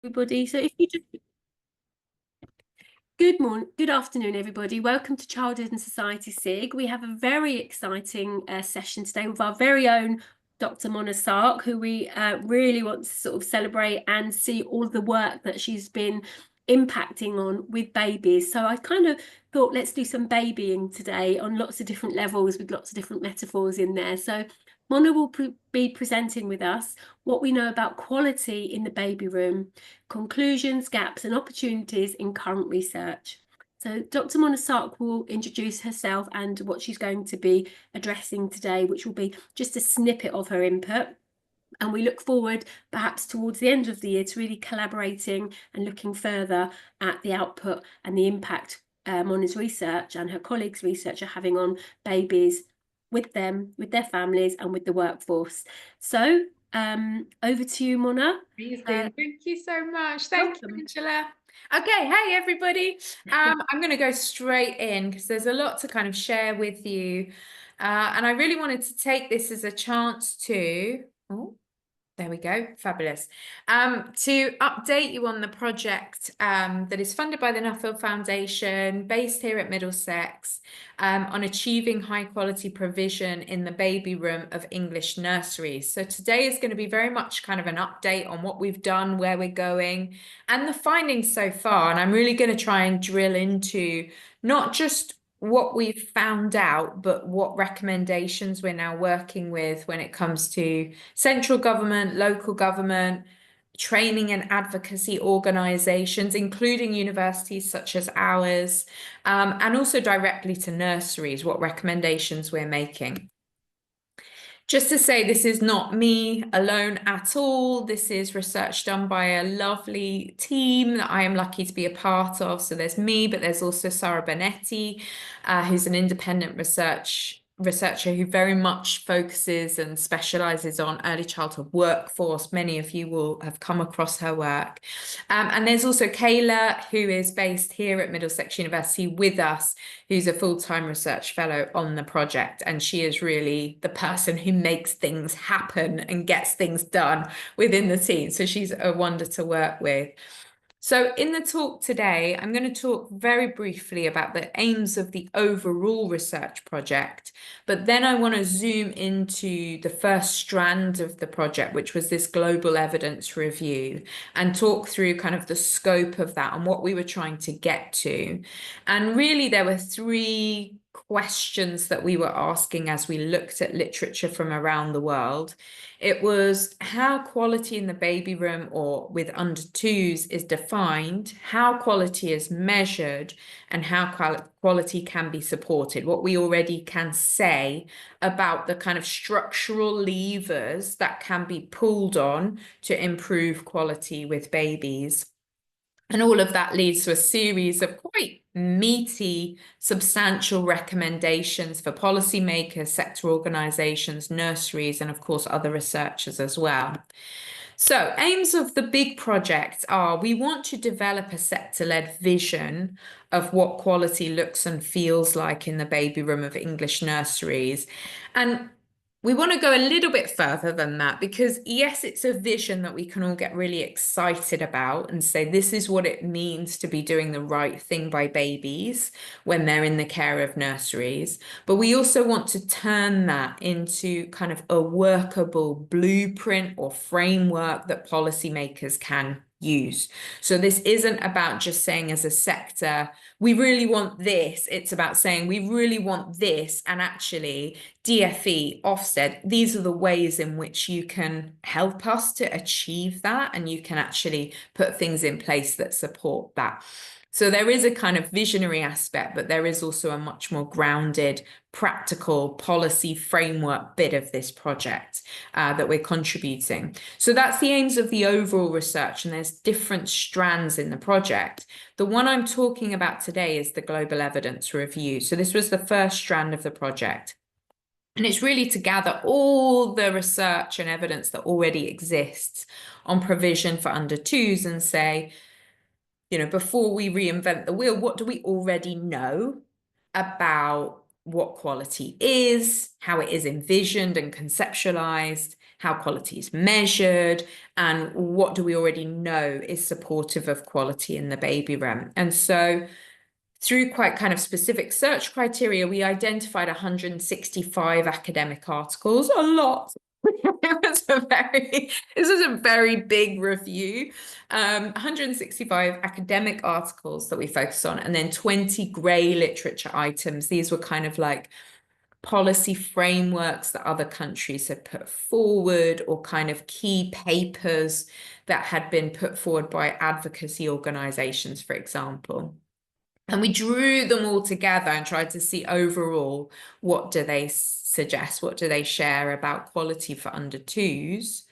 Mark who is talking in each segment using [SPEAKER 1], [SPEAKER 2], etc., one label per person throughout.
[SPEAKER 1] Everybody. So if you just good afternoon, everybody. Welcome to Childhood and Society SIG. We have a very exciting session today with our very own Dr. Mona Sakr, who we really want to sort of celebrate and see all the work that she's been impacting on with babies. So I kind of thought let's do some babying today on lots of different levels with lots of different metaphors in there. So Mona will be presenting with us what we know about quality in the baby room, conclusions, gaps and opportunities in current research. So Dr. Mona Sakr will introduce herself and what she's going to be addressing today, which will be just a snippet of her input. And we look forward perhaps towards the end of the year to really collaborating and looking further at the output and the impact Mona's research and her colleagues' research are having on babies with them, with their families and with the workforce. So over to you, Mona.
[SPEAKER 2] Thank you so much. Thank you, Angela. Okay, hey everybody. I'm going to go straight in because there's a lot to kind of share with you. And I really wanted to take this as a chance to, there we go, fabulous. To update you on the project that is funded by the Nuffield Foundation, based here at Middlesex, on achieving high quality provision in the baby room of English nurseries. So today is going to be very much kind of an update on what we've done, where we're going, and the findings so far. And I'm really going to try and drill into not just what we've found out, but what recommendations we're now working with when it comes to central government, local government, training and advocacy organisations, including universities such as ours, and also directly to nurseries, what recommendations we're making. Just to say, this is not me alone at all. This is research done by a lovely team that I am lucky to be a part of. So there's me, but there's also Sarah Benetti, who's an independent researcher who very much focuses and specializes on early childhood workforce. Many of you will have come across her work. And there's also Kayla, who is based here at Middlesex University with us, who's a full-time research fellow on the project. And she is really the person who makes things happen and gets things done within the team. So she's a wonder to work with. So in the talk today, I'm going to talk very briefly about the aims of the overall research project, but then I want to zoom into the first strand of the project, which was this global evidence review, and talk through kind of the scope of that and what we were trying to get to. And really, there were three questions that we were asking as we looked at literature from around the world. It was how quality in the baby room or with under twos is defined, how quality is measured, and how quality can be supported. What we already can say about the kind of structural levers that can be pulled on to improve quality with babies. And all of that leads to a series of quite meaty, substantial recommendations for policymakers, sector organisations, nurseries, and of course, other researchers as well. So aims of the big project are we want to develop a sector-led vision of what quality looks and feels like in the baby room of English nurseries. And we want to go a little bit further than that because, yes, it's a vision that we can all get really excited about and say this is what it means to be doing the right thing by babies when they're in the care of nurseries. But we also want to turn that into kind of a workable blueprint or framework that policymakers can use. So this isn't about just saying as a sector, we really want this. It's about saying we really want this. And actually, DFE, Ofsted, these are the ways in which you can help us to achieve that. And you can actually put things in place that support that. So there is a kind of visionary aspect, but there is also a much more grounded, practical policy framework bit of this project that we're contributing. So that's the aims of the overall research, and there's different strands in the project. The one I'm talking about today is the global evidence review. So this was the first strand of the project. And it's really to gather all the research and evidence that already exists on provision for under twos and say, you know, before we reinvent the wheel, what do we already know about what quality is, how it is envisioned and conceptualized, how quality is measured, and what do we already know is supportive of quality in the baby room. And so through quite kind of specific search criteria, we identified 165 academic articles, a lot. This was a very big review. 165 academic articles that we focused on, and then 20 grey literature items. These were kind of like policy frameworks that other countries had put forward, or kind of key papers that had been put forward by advocacy organizations, for example. And we drew them all together and tried to see overall, what do they suggest? What do they share about quality for under twos?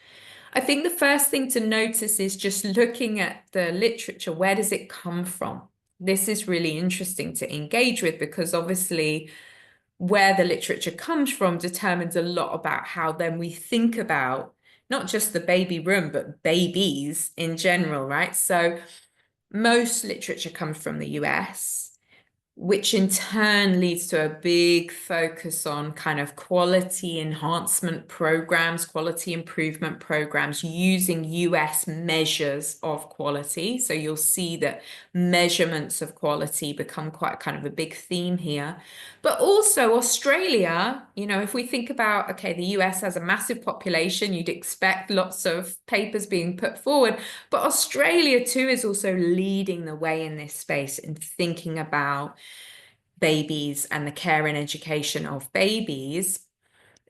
[SPEAKER 2] I think the first thing to notice is just looking at the literature. Where does it come from? This is really interesting to engage with, because obviously where the literature comes from determines a lot about how then we think about not just the baby room, but babies in general, right? So most literature comes from the US, which in turn leads to a big focus on kind of quality enhancement programs, quality improvement programs using US measures of quality. So you'll see that measurements of quality become quite kind of a big theme here. But also Australia, you know, if we think about, okay, the US has a massive population, you'd expect lots of papers being put forward, but Australia too is also leading the way in this space in thinking about babies and the care and education of babies.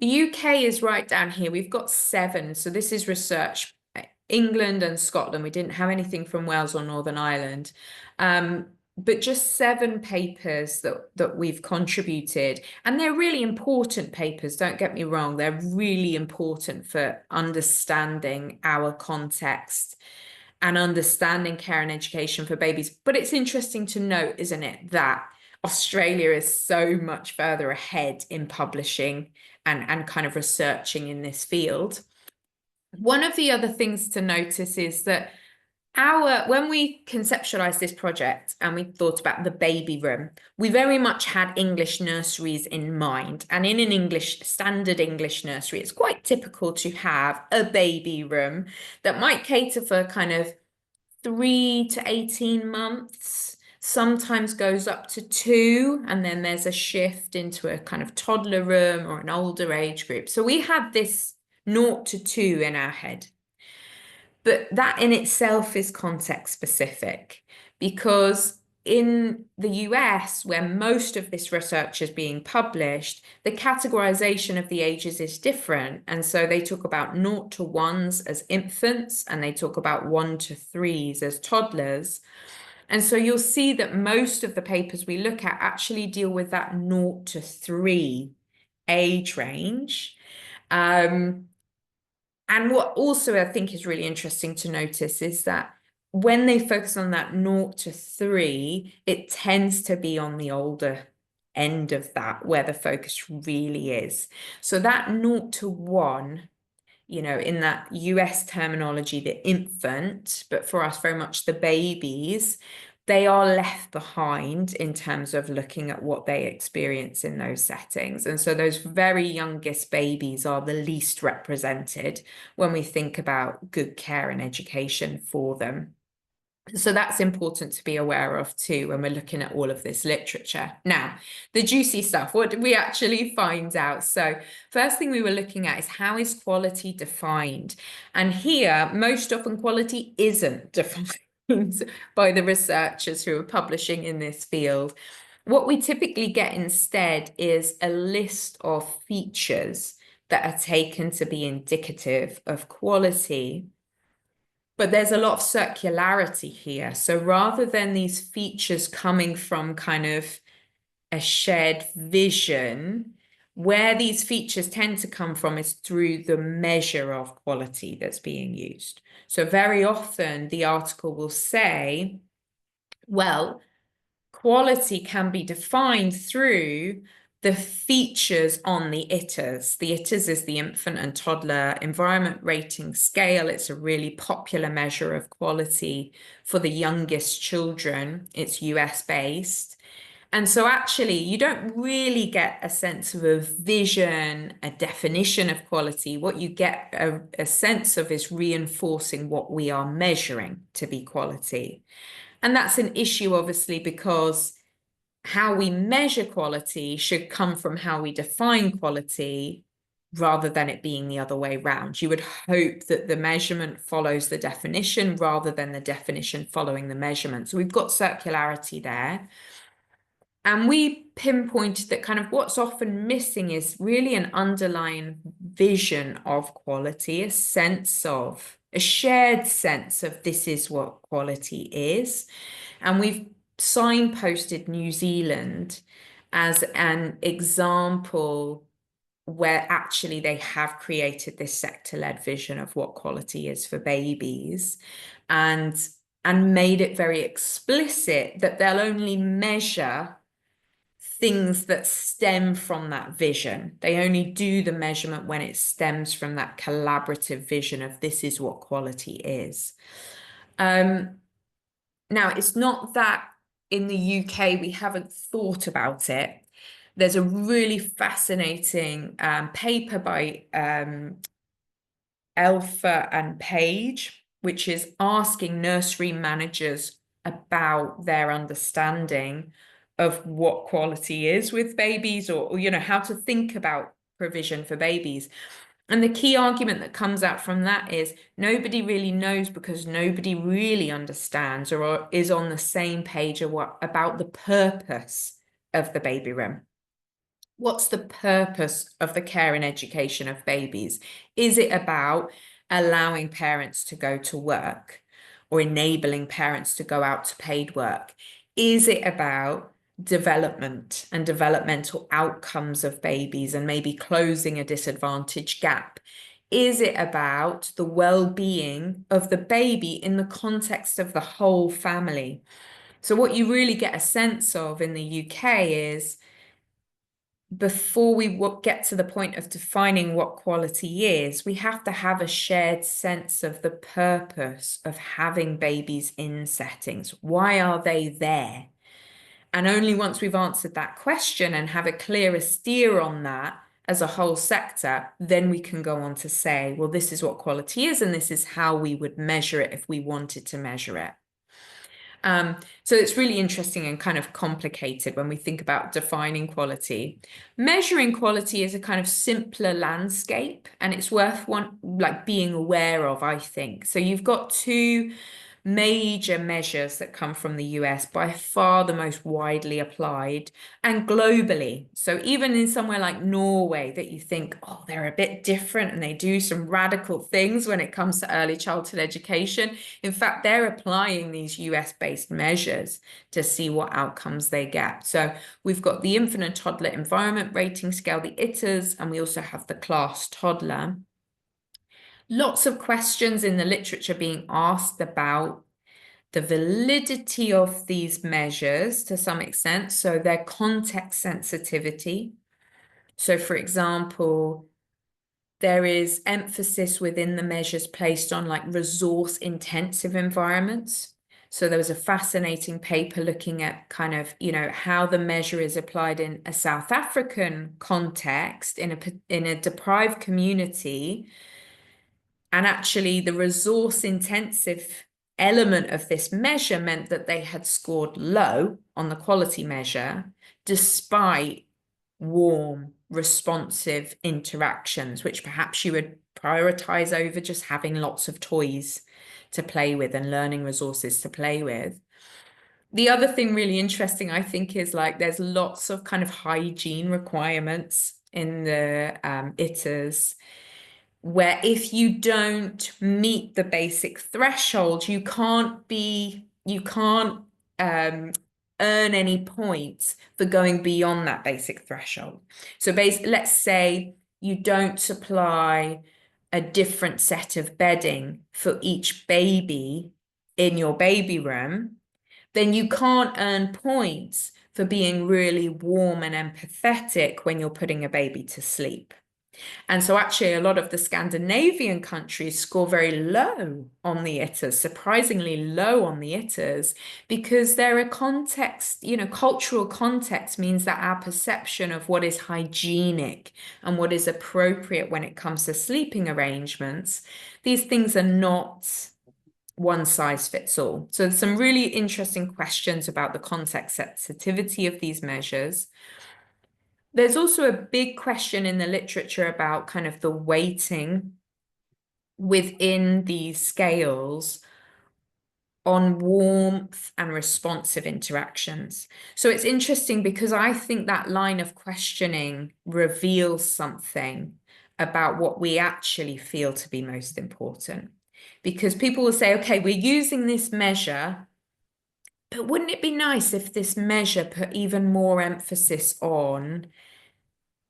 [SPEAKER 2] The UK is right down here. We've got 7. So this is research, England and Scotland. We didn't have anything from Wales or Northern Ireland. But just 7 papers that we've contributed. And they're really important papers, don't get me wrong. They're really important for understanding our context and understanding care and education for babies. But it's interesting to note, isn't it, that Australia is so much further ahead in publishing and kind of researching in this field. One of the other things to notice is that when we conceptualized this project and we thought about the baby room, we very much had English nurseries in mind. And in an standard English nursery, it's quite typical to have a baby room that might cater for kind of 3 to 18 months, sometimes goes up to 2, and then there's a shift into a kind of toddler room or an older age group. So we had this 0 to 2 in our head. But that in itself is context specific, because in the US, where most of this research is being published, the categorization of the ages is different. And so they talk about 0 to 1s as infants, and they talk about 1 to 3s as toddlers. And so you'll see that most of the papers we look at actually deal with that 0 to 3 age range. And what also I think is really interesting to notice is that when they focus on that 0 to 3, it tends to be on the older end of that where the focus really is. So that 0 to 1, you know, in that US terminology, the infant, but for us very much the babies, they are left behind in terms of looking at what they experience in those settings. And so those very youngest babies are the least represented when we think about good care and education for them. So that's important to be aware of too when we're looking at all of this literature. Now, the juicy stuff, what did we actually find out? So first thing we were looking at is, how is quality defined? And here, most often quality isn't defined by the researchers who are publishing in this field. What we typically get instead is a list of features that are taken to be indicative of quality. But there's a lot of circularity here. So rather than these features coming from kind of a shared vision, where these features tend to come from is through the measure of quality that's being used. So very often the article will say, well, quality can be defined through the features on the ITAS. The ITAS is the Infant and Toddler Environment Rating Scale. It's a really popular measure of quality for the youngest children. It's US based. And so actually, you don't really get a sense of a vision, a definition of quality. What you get a sense of is reinforcing what we are measuring to be quality. And that's an issue, obviously, because how we measure quality should come from how we define quality rather than it being the other way around. You would hope that the measurement follows the definition rather than the definition following the measurement. So we've got circularity there. And we pinpointed that kind of what's often missing is really an underlying vision of quality, a shared sense of this is what quality is. And we've signposted New Zealand as an example where actually they have created this sector-led vision of what quality is for babies and made it very explicit that they'll only measure things that stem from that vision. They only do the measurement when it stems from that collaborative vision of this is what quality is. Now, it's not that in the UK we haven't thought about it. There's a really fascinating paper by Elfer and Page, which is asking nursery managers about their understanding of what quality is with babies, or how to think about provision for babies. And the key argument that comes out from that is nobody really knows because nobody really understands or is on the same page about the purpose of the baby room. What's the purpose of the care and education of babies? Is it about allowing parents to go to work or enabling parents to go out to paid work? Is it about development and developmental outcomes of babies and maybe closing a disadvantage gap? Is it about the well-being of the baby in the context of the whole family? So what you really get a sense of in the UK is before we get to the point of defining what quality is, we have to have a shared sense of the purpose of having babies in settings. Why are they there? And only once we've answered that question and have a clearer steer on that as a whole sector, then we can go on to say, well, this is what quality is, and this is how we would measure it if we wanted to measure it. So it's really interesting and kind of complicated when we think about defining quality. Measuring quality is a kind of simpler landscape, and it's worth being aware of, I think. So you've got two major measures that come from the US, by far the most widely applied and globally. So even in somewhere like Norway that you think, oh, they're a bit different and they do some radical things when it comes to early childhood education. In fact, they're applying these US-based measures to see what outcomes they get. So we've got the infant and toddler environment rating scale, the ITAs, and we also have the class toddler. Lots of questions in the literature being asked about the validity of these measures to some extent, so their context sensitivity. So for example, there is emphasis within the measures placed on resource intensive environments. So there was a fascinating paper looking at kind of, how the measure is applied in a South African context in a deprived community. And actually, the resource intensive element of this measure meant that they had scored low on the quality measure, despite warm, responsive interactions, which perhaps you would prioritize over just having lots of toys to play with and learning resources to play with. The other thing really interesting, I think, is there's lots of kind of hygiene requirements in the ITAs, where if you don't meet the basic threshold, you can't earn any points for going beyond that basic threshold. So let's say you don't supply a different set of bedding for each baby in your baby room, then you can't earn points for being really warm and empathetic when you're putting a baby to sleep. And so actually a lot of the Scandinavian countries score very low on the itters, surprisingly low on the itters, because there are context, cultural context means that our perception of what is hygienic and what is appropriate when it comes to sleeping arrangements, these things are not one size fits all. So there's some really interesting questions about the context sensitivity of these measures. There's also a big question in the literature about kind of the weighting within these scales on warmth and responsive interactions. So it's interesting because I think that line of questioning reveals something about what we actually feel to be most important. Because people will say, okay, we're using this measure, but wouldn't it be nice if this measure put even more emphasis on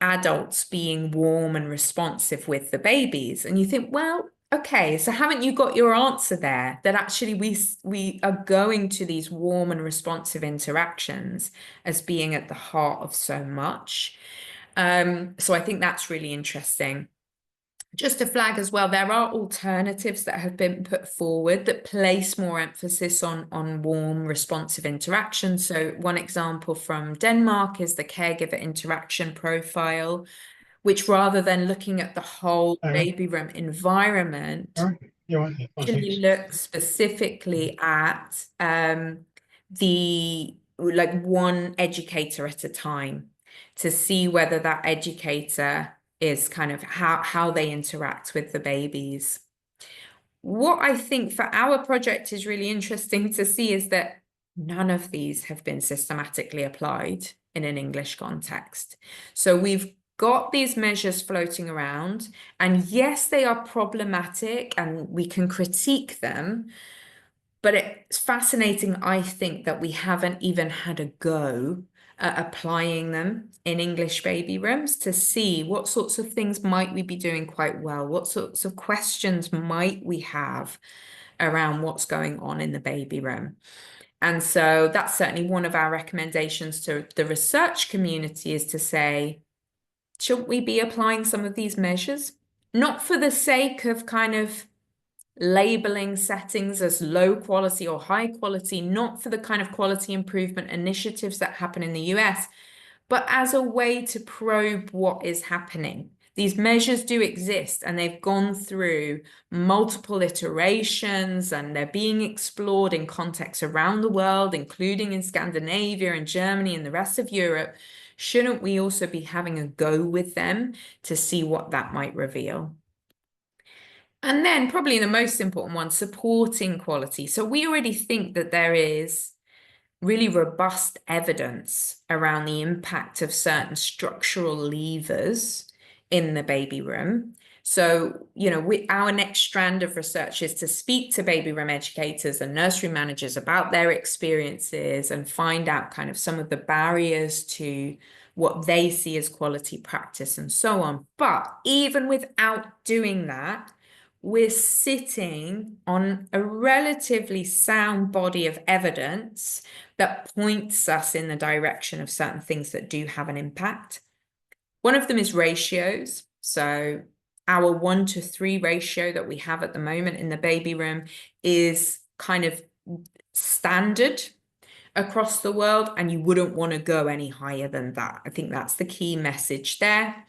[SPEAKER 2] adults being warm and responsive with the babies? And you think, well, okay, so haven't you got your answer there? That actually we are going to these warm and responsive interactions as being at the heart of so much. So I think that's really interesting. Just to flag as well, there are alternatives that have been put forward that place more emphasis on warm, responsive interaction. So one example from Denmark is the caregiver interaction profile, which rather than looking at the whole baby room environment, actually looks specifically at the like one educator at a time to see whether that educator is kind of how they interact with the babies. What I think for our project is really interesting to see is that none of these have been systematically applied in an English context. So we've got these measures floating around, and yes, they are problematic and we can critique them, but it's fascinating, I think, that we haven't even had a go at applying them in English baby rooms to see what sorts of things might we be doing quite well, what sorts of questions might we have around what's going on in the baby room. And so that's certainly one of our recommendations to the research community, is to say, shouldn't we be applying some of these measures? Not for the sake of kind of labeling settings as low quality or high quality, not for the kind of quality improvement initiatives that happen in the US, but as a way to probe what is happening. These measures do exist, and they've gone through multiple iterations, and they're being explored in contexts around the world, including in Scandinavia and Germany and the rest of Europe. Shouldn't we also be having a go with them to see what that might reveal? And then probably the most important one, supporting quality. So we already think that there is really robust evidence around the impact of certain structural levers in the baby room. So, our next strand of research is to speak to baby room educators and nursery managers about their experiences and find out kind of some of the barriers to what they see as quality practice and so on. But even without doing that, we're sitting on a relatively sound body of evidence that points us in the direction of certain things that do have an impact. One of them is ratios. So our 1-to-3 ratio that we have at the moment in the baby room is kind of standard across the world, and you wouldn't want to go any higher than that. I think that's the key message there.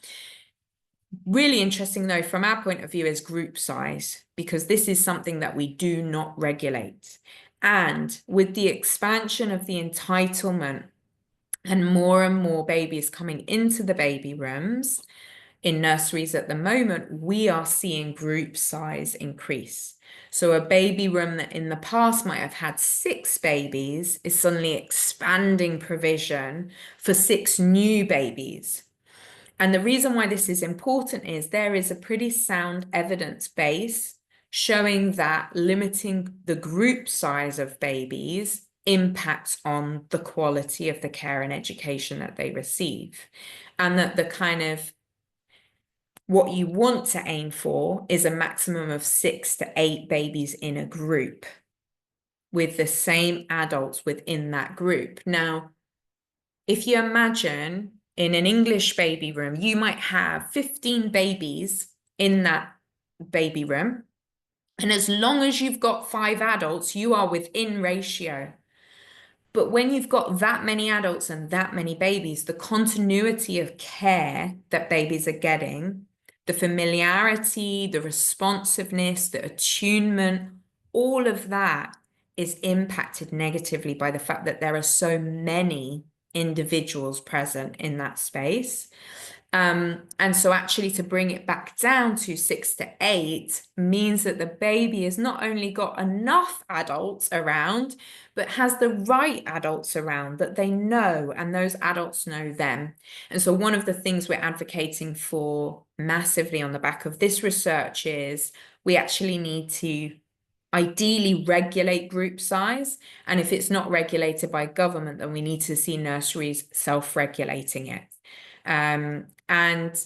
[SPEAKER 2] Really interesting, though, from our point of view, is group size, because this is something that we do not regulate. And with the expansion of the entitlement and more babies coming into the baby rooms in nurseries at the moment, we are seeing group size increase. So a baby room that in the past might have had 6 babies is suddenly expanding provision for 6 new babies. And the reason why this is important is there is a pretty sound evidence base showing that limiting the group size of babies impacts on the quality of the care and education that they receive. And that the kind of what you want to aim for is a maximum of 6 to 8 babies in a group with the same adults within that group. Now, if you imagine in an English baby room, you might have 15 babies in that baby room. And as long as you've got 5 adults, you are within ratio. But when you've got that many adults and that many babies, the continuity of care that babies are getting, the familiarity, the responsiveness, the attunement, all of that is impacted negatively by the fact that there are so many individuals present in that space. And so actually to bring it back down to 6 to 8 means that the baby has not only got enough adults around, but has the right adults around that they know, and those adults know them. And so one of the things we're advocating for massively on the back of this research is we actually need to ideally regulate group size. And if it's not regulated by government, then we need to see nurseries self-regulating it. And,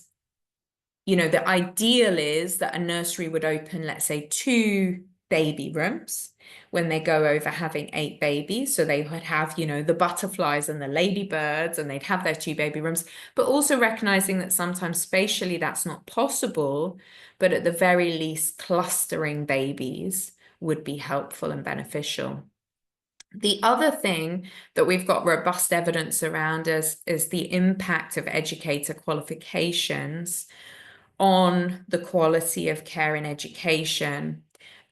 [SPEAKER 2] you know, the ideal is that a nursery would open, let's say, 2 baby rooms when they go over having 8 babies. So they would have, you know, the butterflies and the ladybirds, and they'd have their 2 baby rooms, but also recognizing that sometimes spatially that's not possible, but at the very least, clustering babies would be helpful and beneficial. The other thing that we've got robust evidence around is the impact of educator qualifications on the quality of care in education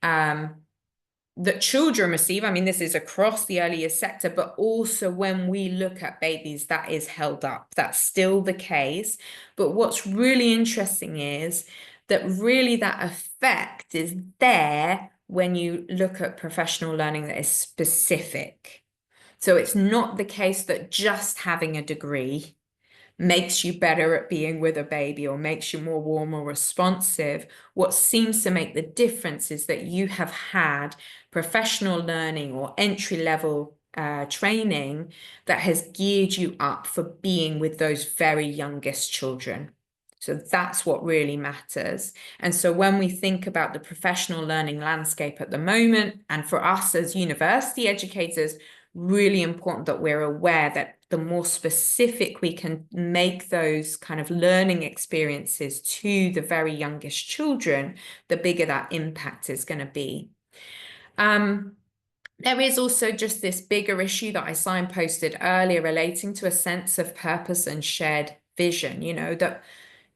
[SPEAKER 2] that children receive. I mean, this is across the early years sector, but also when we look at babies, that is held up. That's still the case. But what's really interesting is that really that effect is there when you look at professional learning that is specific. So it's not the case that just having a degree makes you better at being with a baby or makes you more warm or responsive. What seems to make the difference is that you have had professional learning or entry-level training that has geared you up for being with those very youngest children. So that's what really matters. And so when we think about the professional learning landscape at the moment, and for us as university educators, really important that we're aware that the more specific we can make those kind of learning experiences to the very youngest children, the bigger that impact is going to be. There is also just this bigger issue that I signposted earlier relating to a sense of purpose and shared vision, you know, that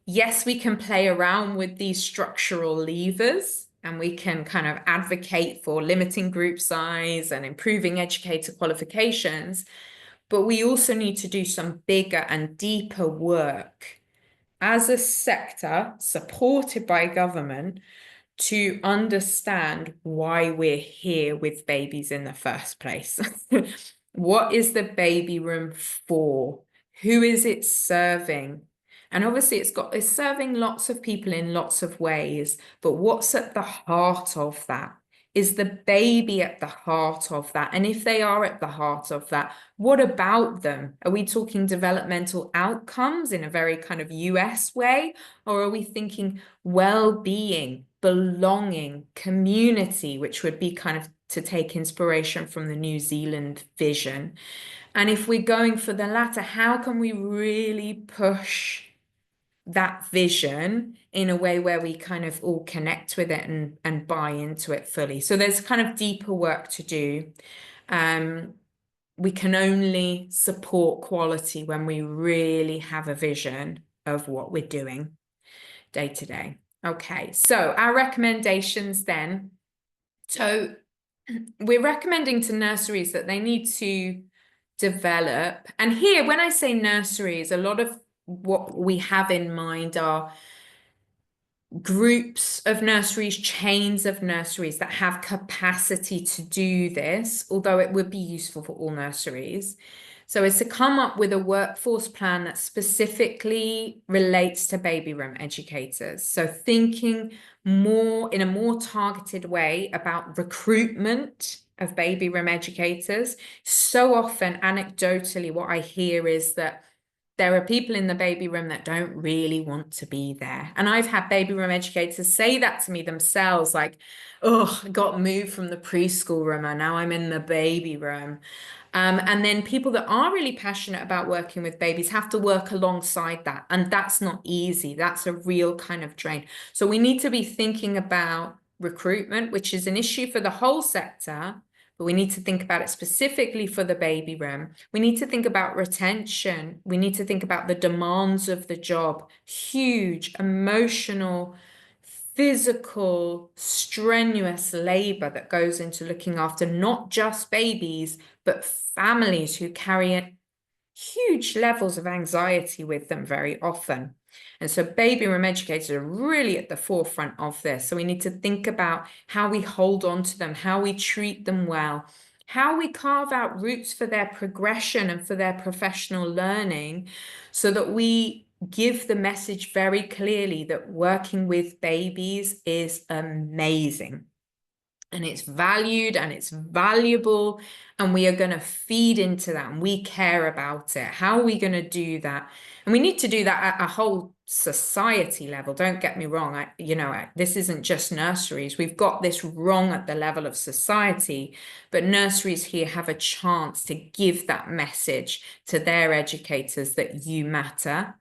[SPEAKER 2] yes, we can play around with these structural levers and we can kind of advocate for limiting group size and improving educator qualifications, but we also need to do some bigger and deeper work as a sector supported by government to understand why we're here with babies in the first place. What is the baby room for? Who is it serving? And obviously it's serving lots of people in lots of ways, but what's at the heart of that? Is the baby at the heart of that? And if they are at the heart of that, what about them? Are we talking developmental outcomes in a very kind of US way? Or are we thinking well-being, belonging, community, which would be kind of to take inspiration from the New Zealand vision? And if we're going for the latter, how can we really push that vision in a way where we kind of all connect with it and buy into it fully? So there's kind of deeper work to do. We can only support quality when we really have a vision of what we're doing day to day. Okay, so our recommendations then. So we're recommending to nurseries that they need to develop. And here, when I say nurseries, a lot of what we have in mind are groups of nurseries, chains of nurseries that have capacity to do this, although it would be useful for all nurseries. So it's to come up with a workforce plan that specifically relates to baby room educators. So thinking more in a more targeted way about recruitment of baby room educators. So often, anecdotally, what I hear is that there are people in the baby room that don't really want to be there. And I've had baby room educators say that to me themselves, like, oh, I got moved from the preschool room and now I'm in the baby room. And then people that are really passionate about working with babies have to work alongside that. And that's not easy. That's a real kind of drain. So we need to be thinking about recruitment, which is an issue for the whole sector, but we need to think about it specifically for the baby room. We need to think about retention. We need to think about the demands of the job, huge emotional, physical, strenuous labor that goes into looking after not just babies, but families who carry huge levels of anxiety with them very often. And so baby room educators are really at the forefront of this. So we need to think about how we hold on to them, how we treat them well, how we carve out routes for their progression and for their professional learning, so that we give the message very clearly that working with babies is amazing. And it's valued and it's valuable, and we are going to feed into that and we care about it. How are we going to do that? And we need to do that at a whole society level. Don't get me wrong. This isn't just nurseries. We've got this wrong at the level of society, but nurseries here have a chance to give that message to their educators that you matter.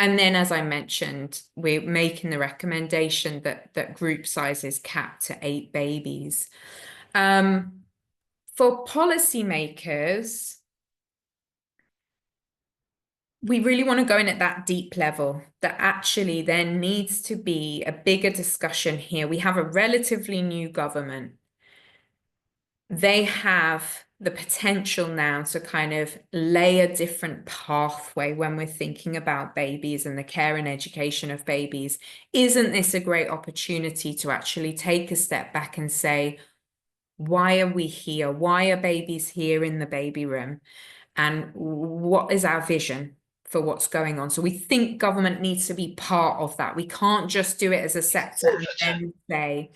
[SPEAKER 2] And then, as I mentioned, we're making the recommendation that group size is capped to 8 babies. For policymakers, we really want to go in at that deep level, that actually there needs to be a bigger discussion here. We have a relatively new government. They have the potential now to kind of lay a different pathway when we're thinking about babies and the care and education of babies. Isn't this a great opportunity to actually take a step back and say, why are we here? Why are babies here in the baby room? And what is our vision for what's going on? So we think government needs to be part of that. We can't just do it as a sector and then say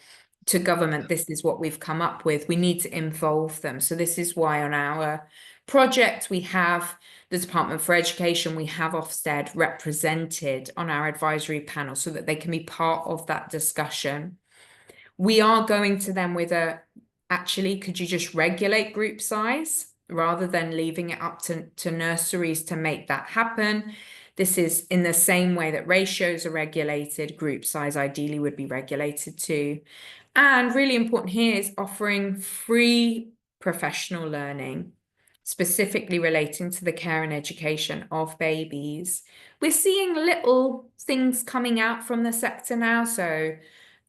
[SPEAKER 2] to government, this is what we've come up with. We need to involve them. So this is why on our project, we have the Department for Education, we have Ofsted represented on our advisory panel so that they can be part of that discussion. We are going to them with actually, could you just regulate group size rather than leaving it up to nurseries to make that happen? This is in the same way that ratios are regulated, group size ideally would be regulated too. And really important here is offering free professional learning, specifically relating to the care and education of babies. We're seeing little things coming out from the sector now. So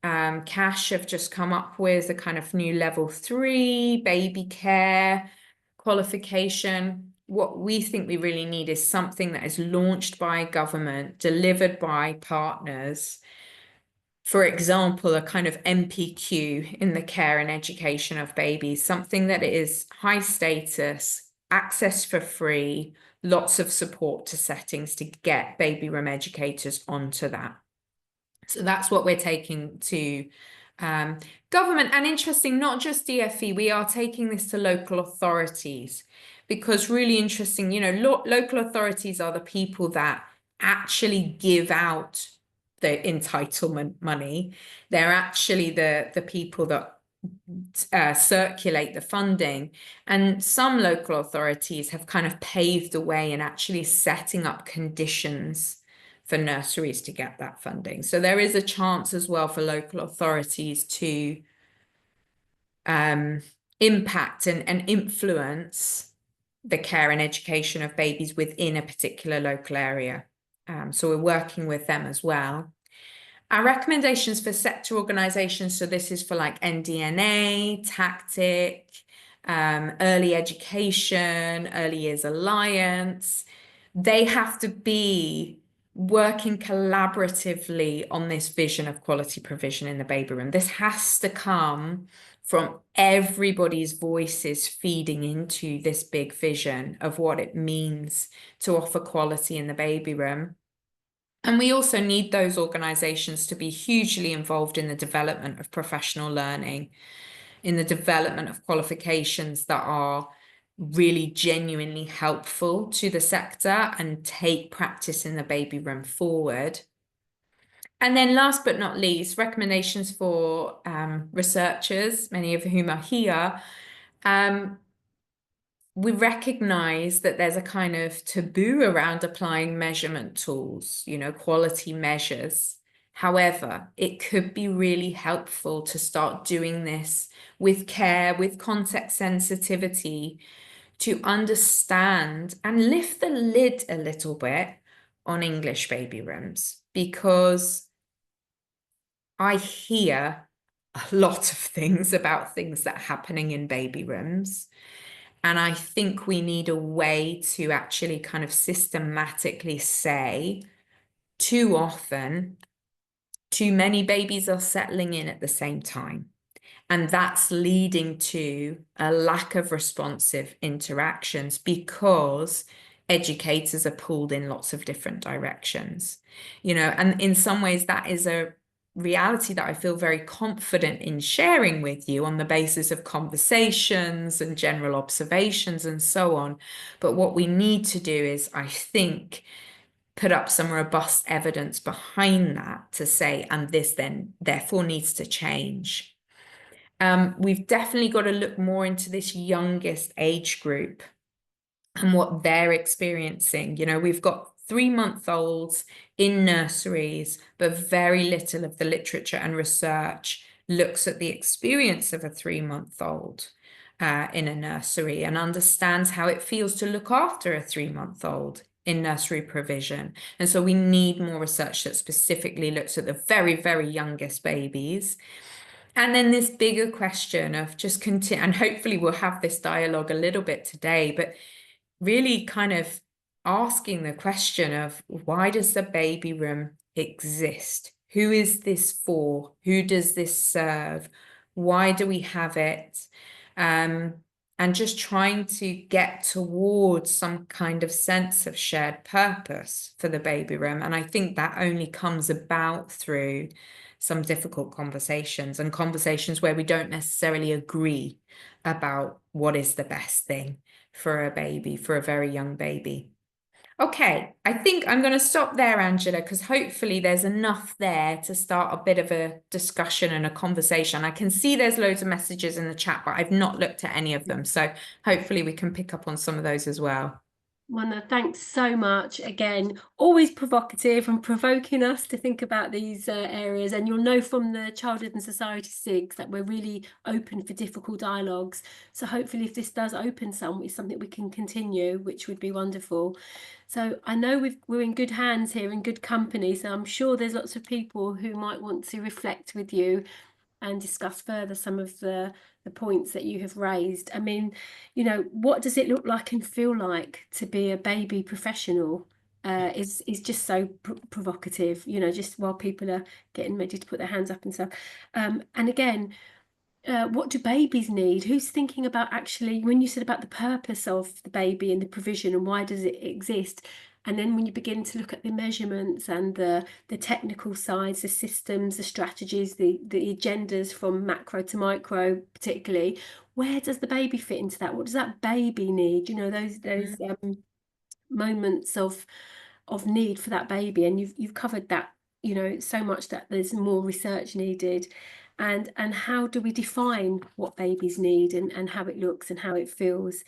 [SPEAKER 2] Cash have just come up with a kind of new level 3 baby care qualification. What we think we really need is something that is launched by government, delivered by partners. For example, a kind of MPQ in the care and education of babies, something that is high status, access for free, lots of support to settings to get baby room educators onto that. So that's what we're taking to government. And interesting, not just DFE, we are taking this to local authorities, because really interesting, local authorities are the people that actually give out the entitlement money. They're actually the people that circulate the funding. And some local authorities have kind of paved the way in actually setting up conditions for nurseries to get that funding. So there is a chance as well for local authorities to impact and influence the care and education of babies within a particular local area. So we're working with them as well. Our recommendations for sector organizations, so this is for like NDNA, Tactic, Early Education, Early Years Alliance. They have to be working collaboratively on this vision of quality provision in the baby room. This has to come from everybody's voices feeding into this big vision of what it means to offer quality in the baby room. And we also need those organizations to be hugely involved in the development of professional learning, in the development of qualifications that are really genuinely helpful to the sector and take practice in the baby room forward. And then last but not least, recommendations for researchers, many of whom are here. We recognize that there's a kind of taboo around applying measurement tools, quality measures. However, it could be really helpful to start doing this with care, with context sensitivity, to understand and lift the lid a little bit on English baby rooms, because I hear a lot of things about things that are happening in baby rooms. And I think we need a way to actually kind of systematically say, too often, too many babies are settling in at the same time. And that's leading to a lack of responsive interactions because educators are pulled in lots of different directions. And in some ways that is a reality that I feel very confident in sharing with you on the basis of conversations and general observations and so on. But what we need to do is, I think, put up some robust evidence behind that to say, and this then therefore needs to change. We've definitely got to look more into this youngest age group and what they're experiencing. We've got 3-month-olds in nurseries, but very little of the literature and research looks at the experience of a 3-month-old in a nursery and understands how it feels to look after a 3-month-old in nursery provision. And so we need more research that specifically looks at the very, very youngest babies. And then this bigger question of just continue, and hopefully we'll have this dialogue a little bit today, but really kind of asking the question of, why does the baby room exist? Who is this for? Who does this serve? Why do we have it? And just trying to get towards some kind of sense of shared purpose for the baby room. And I think that only comes about through some difficult conversations, and conversations where we don't necessarily agree about what is the best thing for a baby, for a very young baby. Okay, I think I'm going to stop there, Angela, because hopefully there's enough there to start a bit of a discussion and a conversation. I can see there's loads of messages in the chat, but I've not looked at any of them. So hopefully we can pick up on some of those as well.
[SPEAKER 1] Mona, thanks so much. Again, always provocative and provoking us to think about these areas. And you'll know from the Childhood and Society SIGs that we're really open for difficult dialogues. So hopefully if this does open some, it's something we can continue, which would be wonderful. So I know we're in good hands here, in good company. So I'm sure there's lots of people who might want to reflect with you and discuss further some of the points that you have raised. I mean, what does it look like and feel like to be a baby professional? Is just so provocative, just while people are getting ready to put their hands up and stuff. And again, what do babies need? Who's thinking about, actually, when you said about the purpose of the baby and the provision and why does it exist? And then when you begin to look at the measurements and the technical sides, the systems, the strategies, the agendas from macro to micro, particularly, where does the baby fit into that? What does that baby need? Those moments of need for that baby, and you've covered that, so much that there's more research needed. And how do we define what babies need and how it looks and how it feels?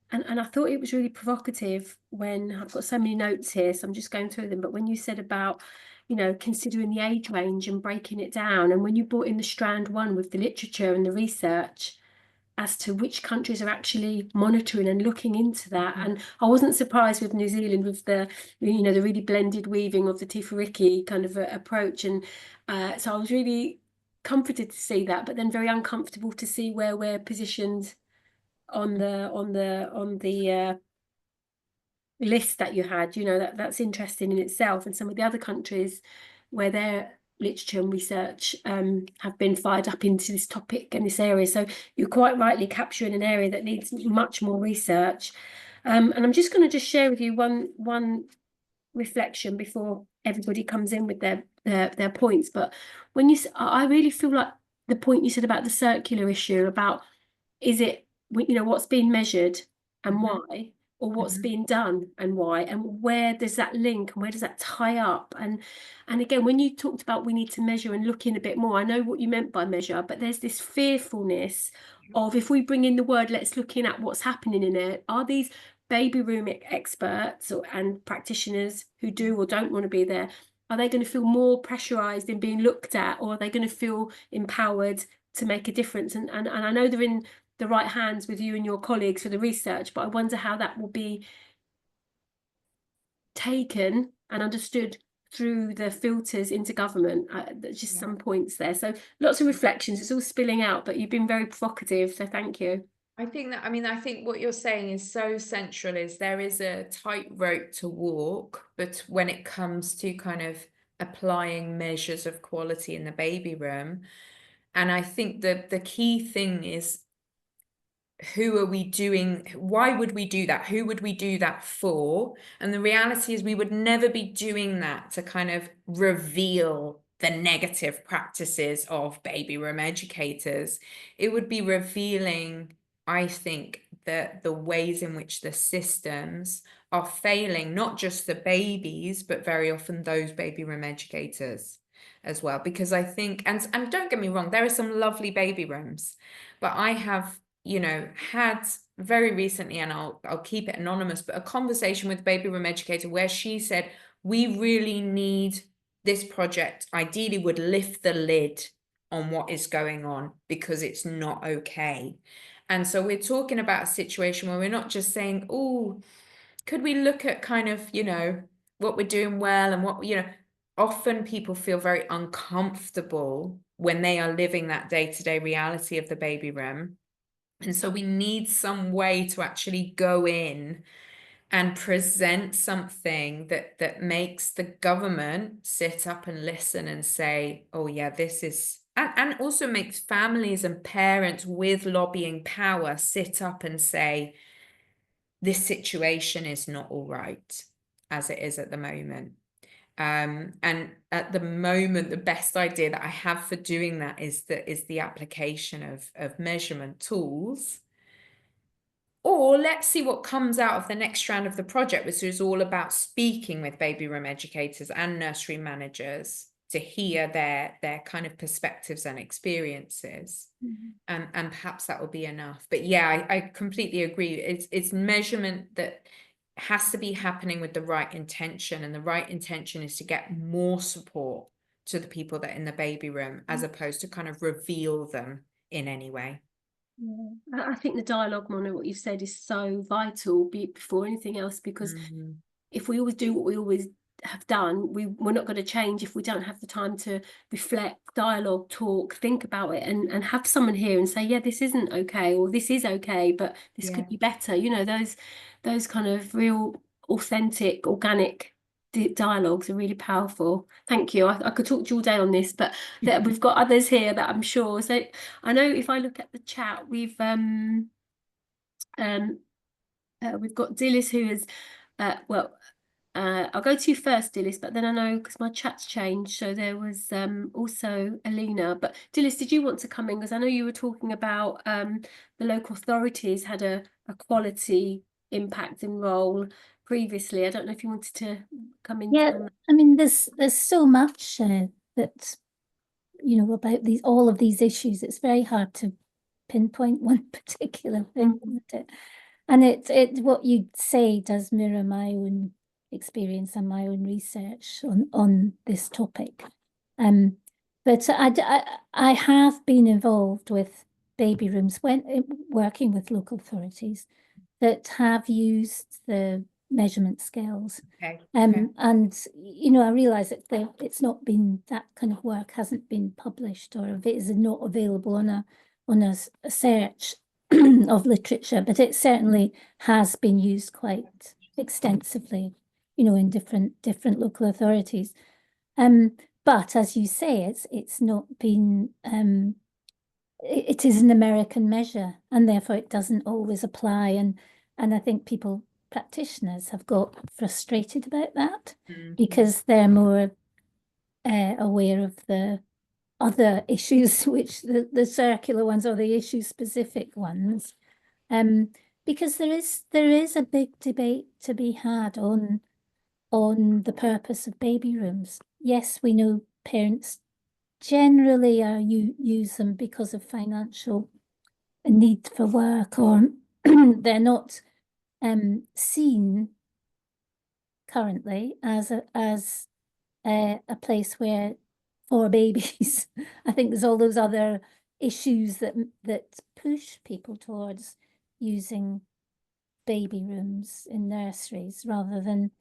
[SPEAKER 1] And I thought it was really provocative when I've got so many notes here, so I'm just going through them. But when you said about, considering the age range and breaking it down, and when you brought in the strand one with the literature and the research as to which countries are actually monitoring and looking into that. And I wasn't surprised with New Zealand with the, the really blended weaving of the Tifariki kind of approach. And so I was really comforted to see that, but then very uncomfortable to see where we're positioned on the list that you had. That's interesting in itself. And some of the other countries where their literature and research have been fired up into this topic and this area. So you're quite rightly capturing an area that needs much more research. And I'm just going to just share with you one reflection before everybody comes in with their points. But I really feel like the point you said about the circular issue, about is it what's being measured and
[SPEAKER 2] Mhm.
[SPEAKER 1] why, or what's
[SPEAKER 2] Mhm.
[SPEAKER 1] being done and why, and where does that link and where does that tie up? And again, when you talked about we need to measure and look in a bit more, I know what you meant by measure, but there's this fearfulness of, if we bring in the word, let's look in at what's happening in it. Are these baby room experts and practitioners who do or don't want to be there, are they going to feel more pressurized in being looked at, or are they going to feel empowered to make a difference? And I know they're in the right hands with you and your colleagues for the research, but I wonder how that will be taken and understood through the filters into government. There's just some points there. So lots of reflections. It's all spilling out, but you've been very provocative. So thank you.
[SPEAKER 2] I think that, I mean, I think what you're saying is so central, is there is a tightrope to walk, but when it comes to kind of applying measures of quality in the baby room, and I think that the key thing is, who are we doing? Why would we do that? Who would we do that for? And the reality is we would never be doing that to kind of reveal the negative practices of baby room educators. It would be revealing, I think, the ways in which the systems are failing, not just the babies, but very often those baby room educators as well. Because I think, and don't get me wrong, there are some lovely baby rooms, but I have, had very recently, and I'll keep it anonymous, but a conversation with a baby room educator where she said, we really need this project, ideally would lift the lid on what is going on, because it's not okay. And so we're talking about a situation where we're not just saying, oh, could we look at kind of, what we're doing well, and what, often people feel very uncomfortable when they are living that day-to-day reality of the baby room. And so we need some way to actually go in and present something that makes the government sit up and listen and say, oh yeah, this is, and also makes families and parents with lobbying power sit up and say, this situation is not all right as it is at the moment. And at the moment, the best idea that I have for doing that is the application of measurement tools. Or let's see what comes out of the next strand of the project, which is all about speaking with baby room educators and nursery managers to hear their kind of perspectives and experiences. And perhaps that will be enough. But yeah, I completely agree. It's measurement that has to be happening with the right intention, and the right intention is to get more support to the people that are in the baby room, as opposed to kind of reveal them in any way.
[SPEAKER 1] Yeah. I think the dialogue, Mona, what you've said is so vital before anything else, because if we always do what we always have done, we're not going to change if we don't have the time to reflect, dialogue, talk, think about it, and have someone here and say, yeah, this isn't okay, or this is okay, but this could be better. Those kind of real, authentic, organic dialogues are really powerful. Thank you. I could talk to you all day on this, but we've got others here that I'm sure. So I know if I look at the chat, we've got Dillis, who is I'll go to you first, Dillis, but then I know because my chat's changed. So there was also Alina. But Dillis, did you want to come in? Because I know you were talking about the local authorities had a quality impact and role previously. I don't know if you wanted to come in
[SPEAKER 3] Yeah,
[SPEAKER 1] on that.
[SPEAKER 3] I mean, there's so much that about all of these issues. It's very hard to pinpoint one particular thing, isn't it? And it what you say does mirror my own experience and my own research on this topic. But I have been involved with baby rooms when working with local authorities that have used the measurement scales.
[SPEAKER 2] Okay.
[SPEAKER 3] And I realise that it's not been, that kind of work hasn't been published, or if it is not available on a search of literature, but it certainly has been used quite extensively, in different local authorities. But as you say, it's not been it is an American measure, and therefore it doesn't always apply. And I think practitioners have got frustrated about that because they're more aware of the other issues, which the circular ones or the issue specific ones. Because there is a big debate to be had on the purpose of baby rooms. Yes, we know parents generally use them because of financial need for work, or they're not seen currently as a place where for babies. I think there's all those other issues that push people towards using baby rooms in nurseries rather than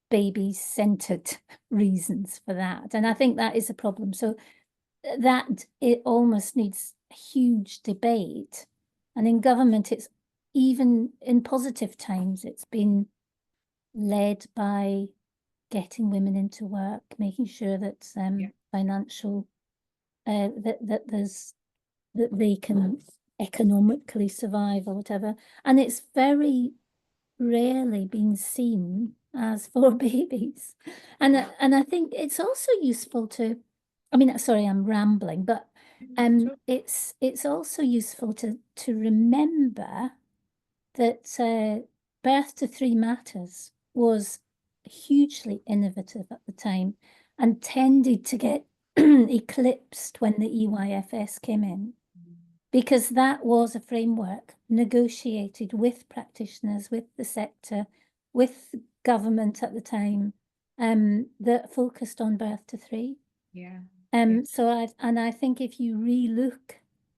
[SPEAKER 3] baby-centered reasons for that. And I think that is a problem. So that it almost needs a huge debate. And in government, it's even in positive times, it's been led by getting women into work, making sure that financial that they can economically survive or whatever. And it's very rarely been seen as for babies. And I think it's also useful to, I mean, sorry, I'm rambling, but
[SPEAKER 2] Sure.
[SPEAKER 3] it's also useful to remember that birth to 3 matters was hugely innovative at the time and tended to get eclipsed when the EYFS came in, because that was a framework negotiated with practitioners, with the sector, with government at the time, that focused on birth to 3.
[SPEAKER 2] Yeah.
[SPEAKER 3] So I think if you re-look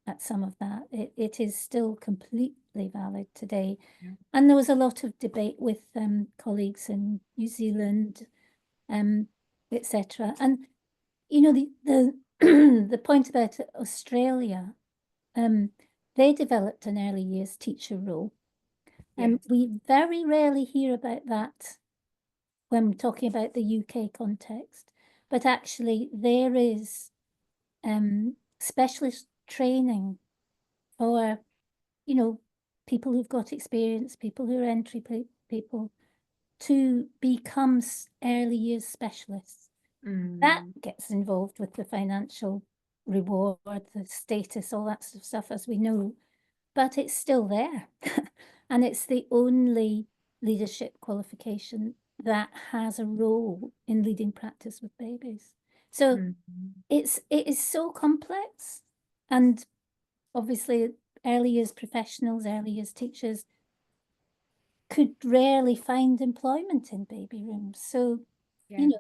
[SPEAKER 3] at some of that, it is still completely valid today.
[SPEAKER 2] Yeah.
[SPEAKER 3] And there was a lot of debate with colleagues in New Zealand, etc. And you know, the the point about Australia, they developed an early years teacher role. And we very rarely hear about that when talking about the UK context, but actually there is specialist training for, you know, people who've got experience, people who are entry people, to become early years specialists. That gets involved with the financial reward, the status, all that sort of stuff, as we know, but it's still there. And it's the only leadership qualification that has a role in leading practice with babies. So it is so complex, and obviously early years professionals, early years teachers could rarely find employment in baby rooms. So you know,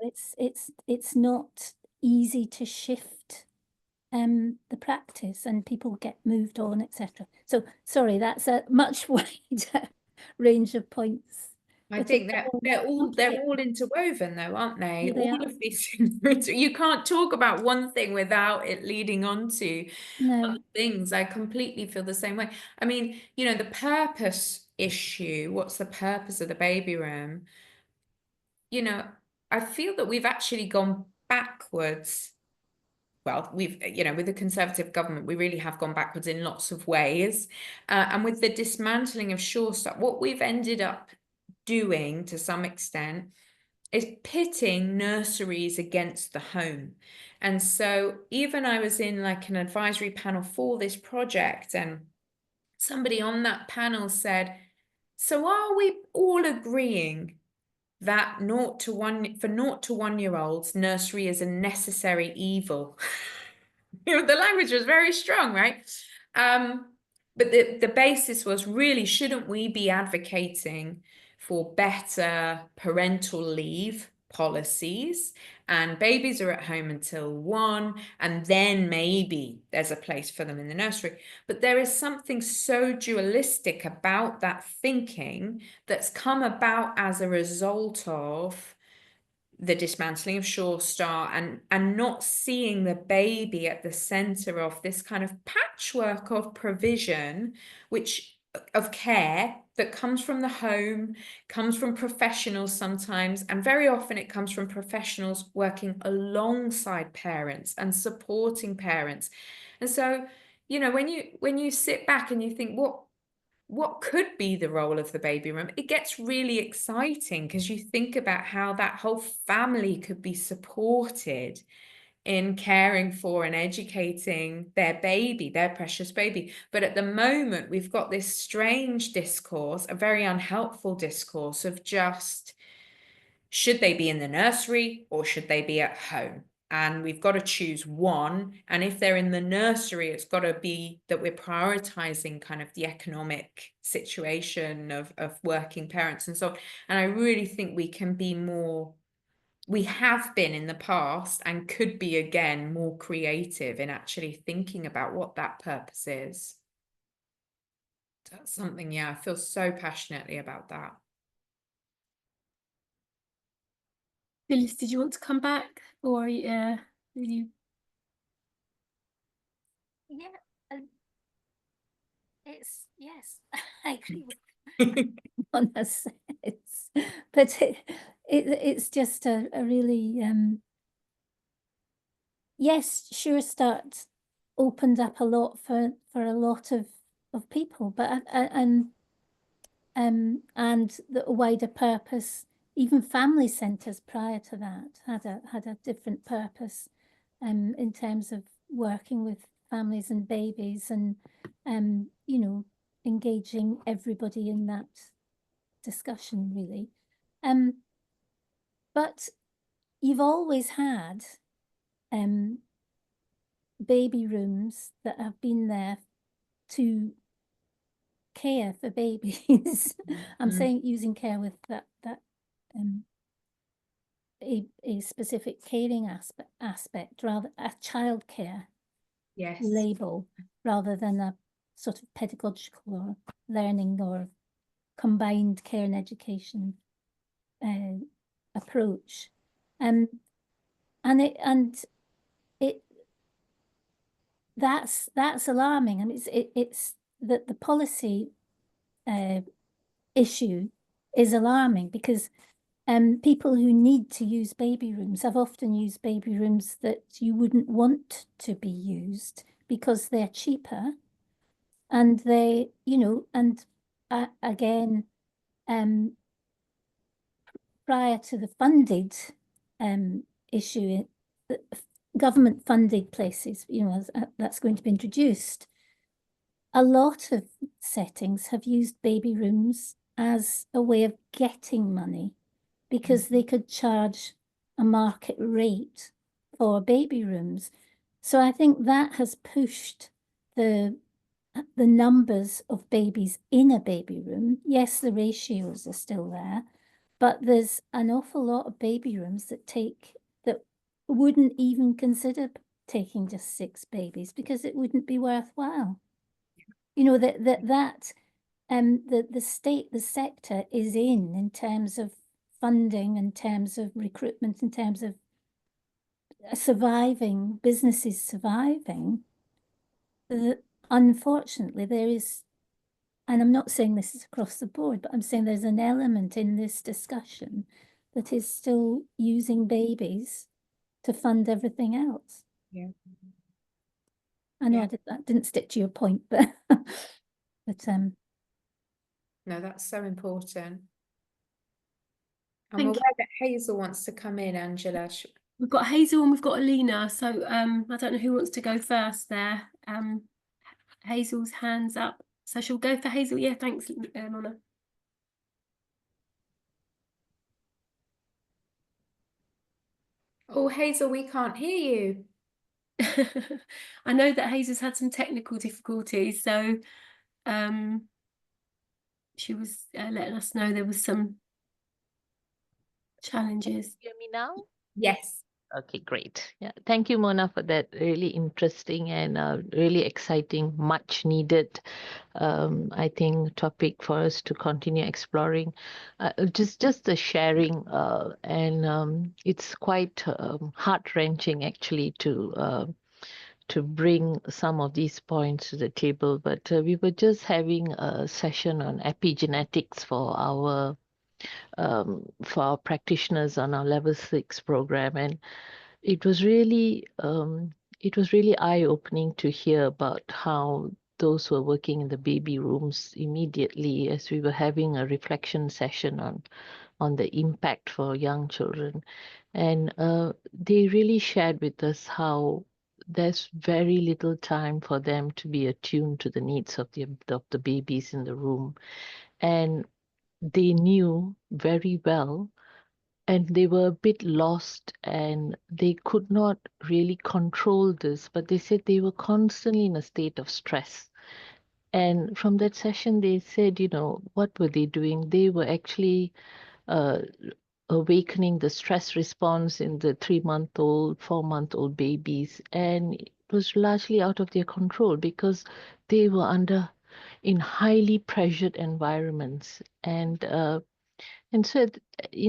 [SPEAKER 3] it's not easy to shift the practice, and people get moved on, etc. So sorry, that's a much wider range of points.
[SPEAKER 2] I think that they're all interwoven though, aren't they? All of these things. You can't talk about one thing without it leading on to other things. I completely feel the same way. I mean, you know, the purpose issue, what's the purpose of the baby room? You know, I feel that we've actually gone backwards. Well, we've, you know, with the Conservative government, we really have gone backwards in lots of ways. And with the dismantling of Sure Start, what we've ended up doing to some extent is pitting nurseries against the home. And so even I was in like an advisory panel for this project, and somebody on that panel said, so are we all agreeing that 0 to 1 year olds, nursery is a necessary evil? You know, the language was very strong, right? But the basis was, really, shouldn't we be advocating for better parental leave policies, and babies are at home until 1, and then maybe there's a place for them in the nursery? But there is something so dualistic about that thinking that's come about as a result of the dismantling of Sure Start, and not seeing the baby at the center of this kind of patchwork of provision, which of care that comes from the home, comes from professionals sometimes, and very often it comes from professionals working alongside parents and supporting parents. And so, you know, when you sit back and you think, what could be the role of the baby room, it gets really exciting, because you think about how that whole family could be supported in caring for and educating their baby, their precious baby. But at the moment, we've got this strange discourse, a very unhelpful discourse of just, should they be in the nursery or should they be at home? And we've got to choose one. And if they're in the nursery, it's got to be that we're prioritizing kind of the economic situation of working parents and so on. And I really think we can be more, we have been in the past and could be again more creative in actually thinking about what that purpose is. That's something, yeah, I feel so passionately about that.
[SPEAKER 1] Phyllis, did you want to come back, or will you?
[SPEAKER 3] Yeah, it's yes, I agree with Mona says, but it's just a really yes, Sure Start opened up a lot for a lot of people, but and the wider purpose. Even family centres prior to that had a different purpose, in terms of working with families and babies, and you know, engaging everybody in that discussion, really. But you've always had baby rooms that have been there to care for babies. I'm saying using care with that a specific caring aspect, rather a childcare
[SPEAKER 2] Yes.
[SPEAKER 3] label, rather than a sort of pedagogical or learning or combined care and education approach. And it that's alarming. I mean, it's that the policy issue is alarming, because people who need to use baby rooms have often used baby rooms that you wouldn't want to be used because they're cheaper, and they, you know, and again, prior to the funded issue, government funded places, you know, that's going to be introduced, a lot of settings have used baby rooms as a way of getting money, because they could charge a market rate for baby rooms. So I think that has pushed the numbers of babies in a baby room. Yes, the ratios are still there, but there's an awful lot of baby rooms that wouldn't even consider taking just 6 babies because it wouldn't be worthwhile. You know, the state, the sector is in terms of funding, in terms of recruitment, in terms of surviving, businesses surviving. Unfortunately, there is, and I'm not saying this is across the board, but I'm saying there's an element in this discussion that is still using babies to fund everything else.
[SPEAKER 2] Yeah.
[SPEAKER 3] I know that didn't stick to your point, but
[SPEAKER 2] no, that's so important. I'm
[SPEAKER 1] Thank
[SPEAKER 2] aware that Hazel wants to come in, Angela.
[SPEAKER 1] We've got Hazel and we've got Alina, so I don't know who wants to go first there. Hazel's hands up, so she'll go for Hazel. Yeah, thanks, Mona.
[SPEAKER 2] Oh, Hazel, we can't hear you.
[SPEAKER 1] I know that Hazel's had some technical difficulties, so she was letting us know there was some challenges.
[SPEAKER 4] Hear me now?
[SPEAKER 2] Yes.
[SPEAKER 4] Okay, great. Yeah, thank you, Mona, for that really interesting and really exciting, much needed, I think, topic for us to continue exploring. Just the sharing, and it's quite heart-wrenching actually to bring some of these points to the table. But we were just having a session on epigenetics for our practitioners on our level 6 program, and it was really eye-opening to hear about how those who are working in the baby rooms, immediately as we were having a reflection session on the impact for young children, And they really shared with us how there's very little time for them to be attuned to the needs of the babies in the room. And they knew very well, and they were a bit lost, and they could not really control this, but they said they were constantly in a state of stress. And from that session, they said, what were they doing? They were actually uh, awakening the stress response in the 3-month-old, 4-month-old babies. And it was largely out of their control because they were in highly pressured environments. And so,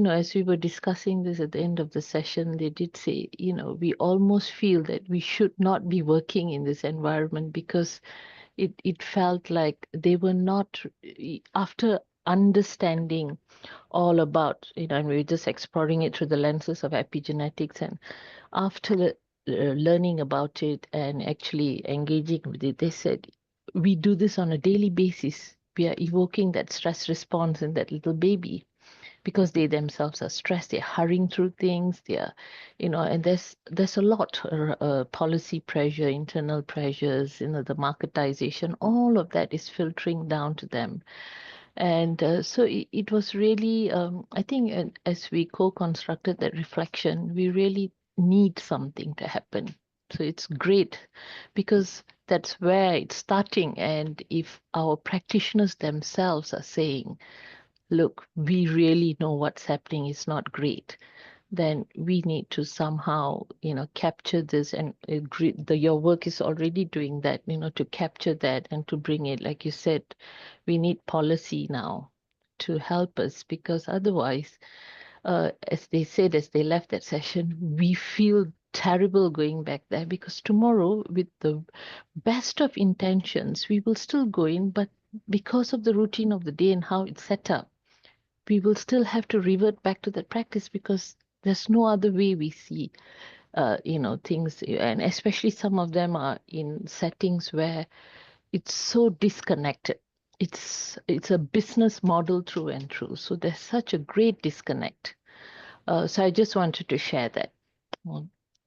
[SPEAKER 4] as we were discussing this at the end of the session, they did say, we almost feel that we should not be working in this environment because it felt like they were not, after understanding all about, and we were just exploring it through the lenses of epigenetics. And after learning about it and actually engaging with it, they said, we do this on a daily basis. We are evoking that stress response in that little baby because they themselves are stressed. They're hurrying through things. They're, and there's a lot, policy pressure, internal pressures, the marketization, all of that is filtering down to them. And so it was really, I think, as we co-constructed that reflection, we really need something to happen. So it's great because that's where it's starting. And if our practitioners themselves are saying, look, we really know what's happening is not great, then we need to somehow, capture this. And your work is already doing that, to capture that and to bring it, like you said, we need policy now to help us, because otherwise, as they said, as they left that session, we feel terrible going back there, because tomorrow, with the best of intentions, we will still go in, but because of the routine of the day and how it's set up, we will still have to revert back to that practice, because there's no other way we see, things. And especially some of them are in settings where it's so disconnected. It's a business model through and through. So there's such a great disconnect. So I just wanted to share that.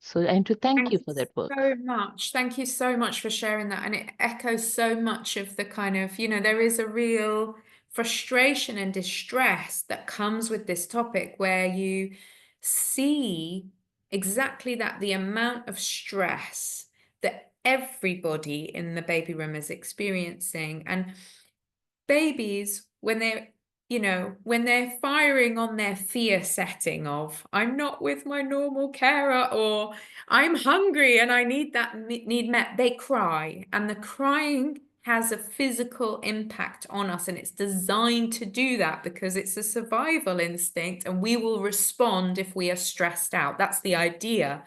[SPEAKER 4] So, and to thank you for that work.
[SPEAKER 2] So much. Thank you so much for sharing that. And it echoes so much of the kind of, there is a real frustration and distress that comes with this topic, where you see exactly that, the amount of stress that everybody in the baby room is experiencing. And babies, when they're firing on their fear setting of, I'm not with my normal carer, or I'm hungry and I need that need met, they cry. And the crying has a physical impact on us, and it's designed to do that because it's a survival instinct, and we will respond if we are stressed out. That's the idea.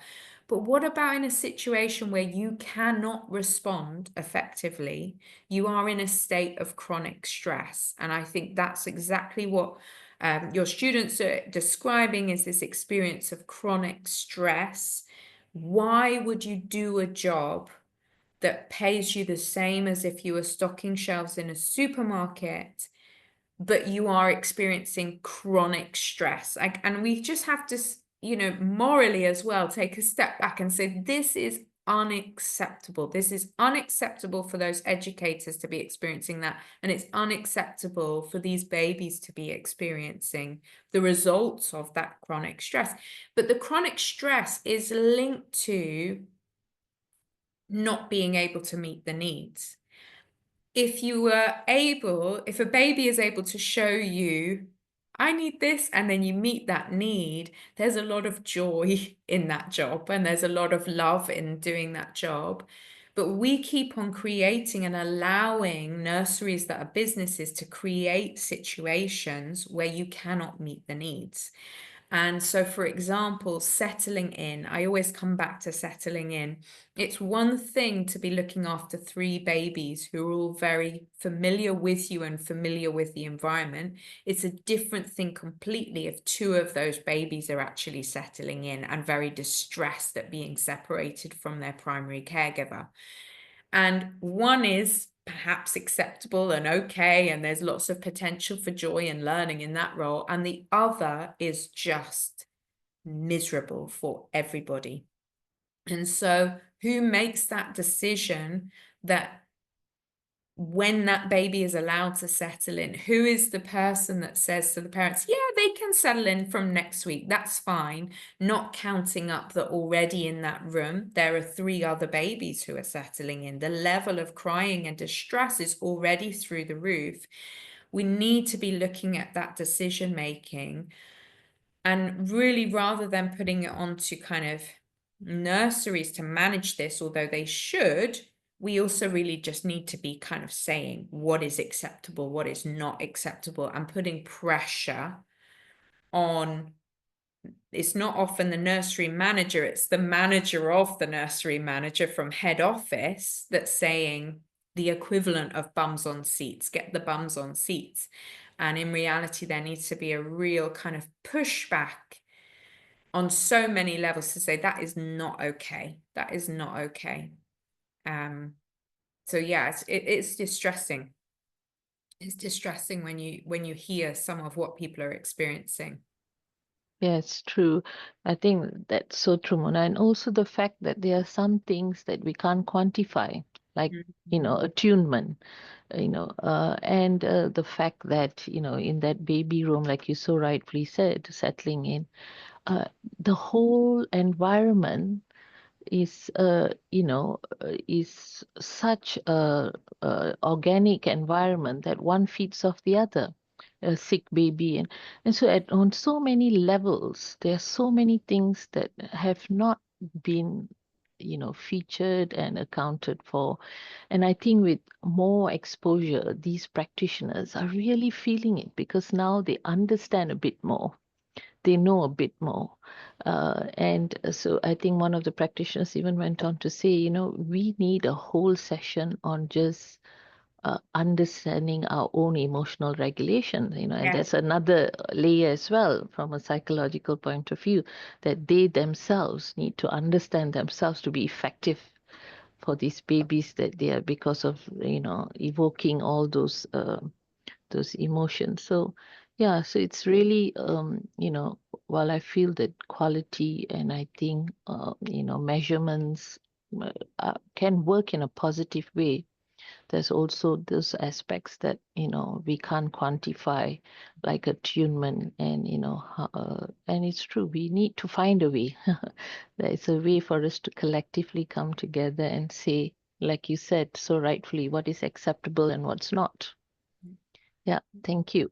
[SPEAKER 2] But what about in a situation where you cannot respond effectively? You are in a state of chronic stress. And I think that's exactly what your students are describing, is this experience of chronic stress. Why would you do a job that pays you the same as if you were stocking shelves in a supermarket, but you are experiencing chronic stress? And we just have to, morally as well, take a step back and say, this is unacceptable. This is unacceptable for those educators to be experiencing that. And it's unacceptable for these babies to be experiencing the results of that chronic stress. But the chronic stress is linked to not being able to meet the needs. If a baby is able to show you, I need this, and then you meet that need, there's a lot of joy in that job, and there's a lot of love in doing that job. But we keep on creating and allowing nurseries that are businesses to create situations where you cannot meet the needs. And so, for example, settling in, I always come back to settling in. It's one thing to be looking after 3 babies who are all very familiar with you and familiar with the environment. It's a different thing completely if 2 of those babies are actually settling in and very distressed at being separated from their primary caregiver. And one is perhaps acceptable and okay, and there's lots of potential for joy and learning in that role. And the other is just miserable for everybody. And so who makes that decision that when that baby is allowed to settle in? Who is the person that says to the parents, yeah, they can settle in from next week, that's fine, not counting up that already in that room there are 3 other babies who are settling in. The level of crying and distress is already through the roof. We need to be looking at that decision making, and really, rather than putting it onto kind of nurseries to manage this, although they should, we also really just need to be kind of saying what is acceptable, what is not acceptable, and putting pressure on. It's not often the nursery manager, it's the manager of the nursery manager from head office that's saying the equivalent of bums on seats, get the bums on seats. And in reality, there needs to be a real kind of pushback on so many levels to say that is not okay. That is not okay. So yeah, it's distressing. It's distressing when you hear some of what people are experiencing.
[SPEAKER 4] Yes, true. I think that's so true, Mona. And also the fact that there are some things that we can't quantify, like, attunement, and the fact that, in that baby room, like you so rightfully said, settling in, the whole environment is is such a organic environment that one feeds off the other, a sick baby, and so on so many levels there are so many things that have not been featured and accounted for. And I think with more exposure, these practitioners are really feeling it because now they understand a bit more, they know a bit more. And so I think one of the practitioners even went on to say, we need a whole session on just understanding our own emotional regulation, and that's another layer as well from a psychological point of view, that they themselves need to understand themselves to be effective for these babies that they are, because of, evoking all those emotions. So yeah, so it's really while I feel that quality and I think measurements can work in a positive way, there's also those aspects that we can't quantify, like attunement, and and it's true, we need to find a way. There's a way for us to collectively come together and say, like you said so rightfully, what is acceptable and what's not. Yeah, thank you.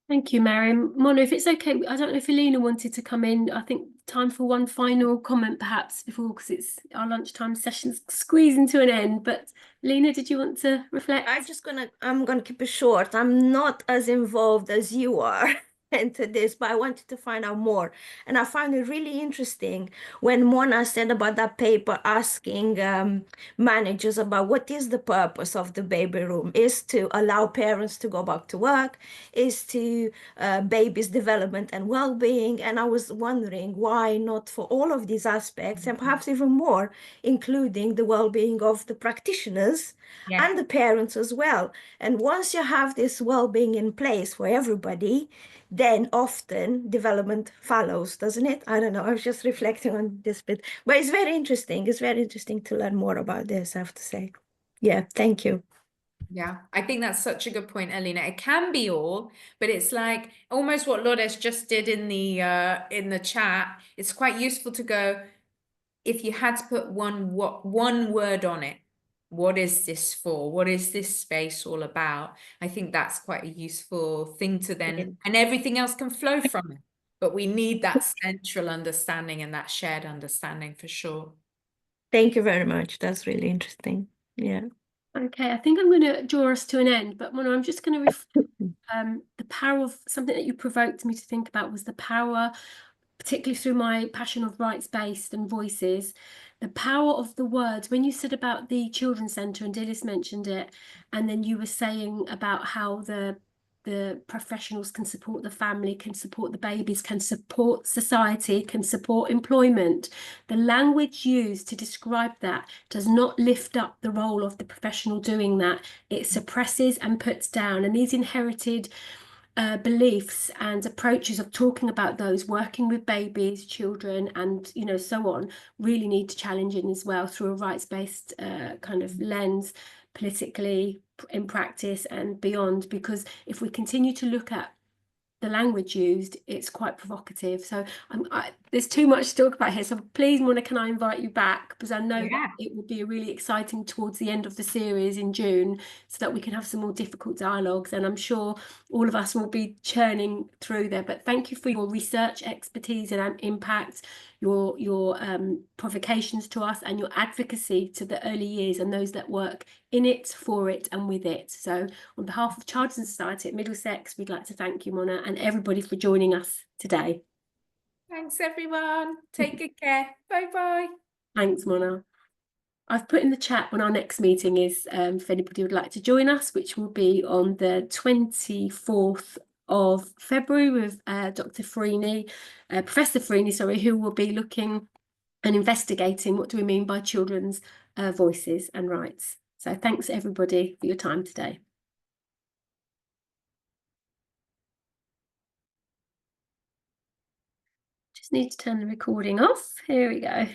[SPEAKER 1] Thank you, Mariam. Mona, if it's okay, I don't know if Alina wanted to come in. I think time for one final comment perhaps before, because it's our lunchtime session's squeezing to an end. But Alina, did you want to reflect?
[SPEAKER 5] I'm gonna keep it short. I'm not as involved as you are into this, but I wanted to find out more. And I found it really interesting when Mona said about that paper asking managers about what is the purpose of the baby room, is to allow parents to go back to work, is to baby's development and well-being. And I was wondering why not for all of these aspects, and perhaps even more, including the well-being of the practitioners and the parents as well. And once you have this well-being in place for everybody, then often development follows, doesn't it? I don't know. I was just reflecting on this bit, but it's very interesting. It's very interesting to learn more about this, I have to say. Yeah, thank you.
[SPEAKER 2] Yeah, I think that's such a good point, Alina. It can be all, but it's like almost what Lourdes just did in the chat. It's quite useful to go, if you had to put one word on it, what is this for? What is this space all about? I think that's quite a useful thing to then, and everything else can flow from it. But we need that central understanding and that shared understanding for sure.
[SPEAKER 5] Thank you very much. That's really interesting. Yeah.
[SPEAKER 1] Okay, I think I'm going to draw us to an end, but Mona, I'm just going to the power of something that you provoked me to think about was the power, particularly through my passion of rights-based and voices, the power of the words. When you said about the children's centre, and Dilys mentioned it, and then you were saying about how the professionals can support the family, can support the babies, can support society, can support employment. The language used to describe that does not lift up the role of the professional doing that. It suppresses and puts down. And these inherited beliefs and approaches of talking about those, working with babies, children, and so on, really need to challenge in as well through a rights-based kind of lens, politically, in practice and beyond. Because if we continue to look at the language used, it's quite provocative. So there's too much to talk about here. So please, Mona, can I invite you back? Because I know that it will be really exciting towards the end of the series in June, so that we can have some more difficult dialogues. And I'm sure all of us will be churning through there. But thank you for your research expertise and impact, your provocations to us, and your advocacy to the early years and those that work in it, for it, and with it. So on behalf of Children's Society at Middlesex, we'd like to thank you, Mona, and everybody for joining us today.
[SPEAKER 2] Thanks, everyone. Take good care. Bye-bye.
[SPEAKER 1] Thanks, Mona. I've put in the chat when our next meeting is, if anybody would like to join us, which will be on the 24th of February with Dr. Farini, Professor Farini, sorry, who will be looking and investigating what do we mean by children's voices and rights. So thanks, everybody, for your time today. Just need to turn the recording off. Here we go.